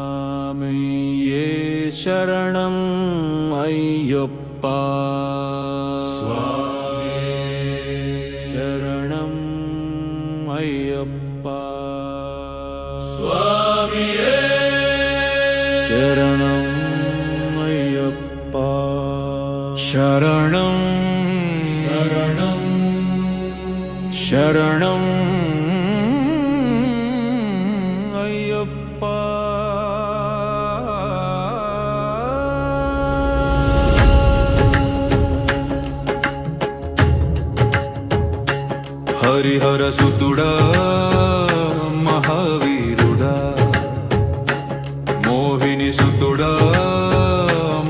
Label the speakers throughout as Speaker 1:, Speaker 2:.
Speaker 1: స్వామియే శరణం అయ్యప్ప స్వామియే శరణం అయ్యప్ప స్వామియే శరణం అయ్యప్ప శరణం శరణం శరణం హరిహర సుతుడా మహావీరుడా మోహిని సుతుడా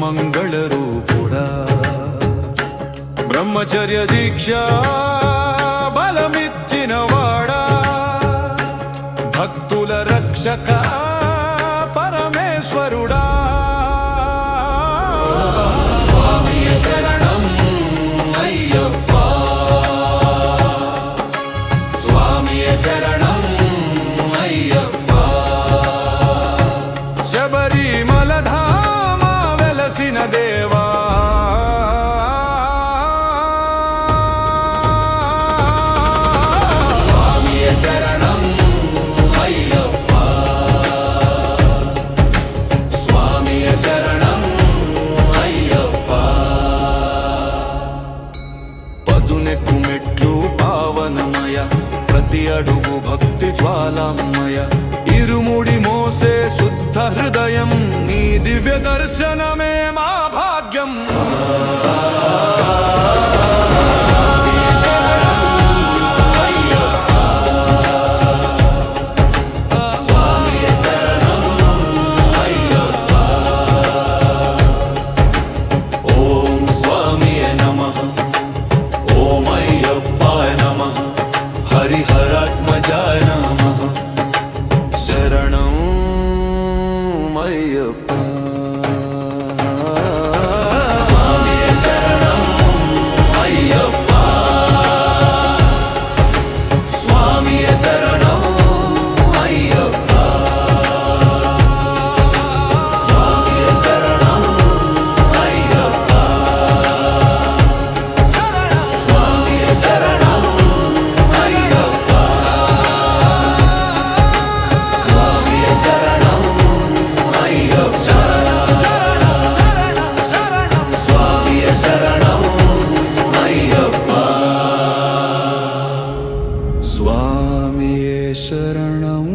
Speaker 1: మంగళ రూపుడా బ్రహ్మచర్య దీక్ష బలమిచ్చిన వాడా భక్తుల రక్షక పరమేశ్వరుడా స్వామియే శరణం అయ్యప్ప స్వామియే శరణం అయ్యప్ప శబరిమల ధామ వెలసిన దేవా స్వామియే శరణం అయ్యప్ప స్వామియే శరణం అయ్యప్ప పదునెక్కు మెట్లు పావనమయ ప్రతి అడుగు భక్తి జ్వాలామయ ఇరుముడి మోసే శుద్ధ హృదయం నీ దివ్య దర్శనమే మా భాగ్యం ఓం స్వామియే నమః ఓం అయ్యప్పాయ నమః హరిహరాత్మజాయ నమః శరణం అయ్యప్ప స్వామియే శరణం అయ్యప్ప స్వామియే శరణం అయ్యప్ప స్వామియే శరణం అయ్యప్ప స్వామియే శరణం అయ్యప్ప స్వామియే శరణం అయ్యప్ప స్వామియే శరణం అయ్యప్ప స్వామియే శరణం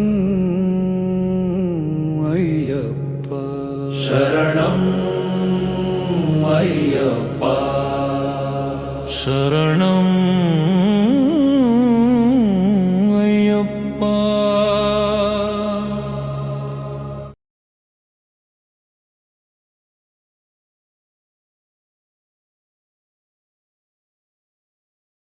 Speaker 1: అయ్యప్ప శరణం అయ్యప్ప శరణం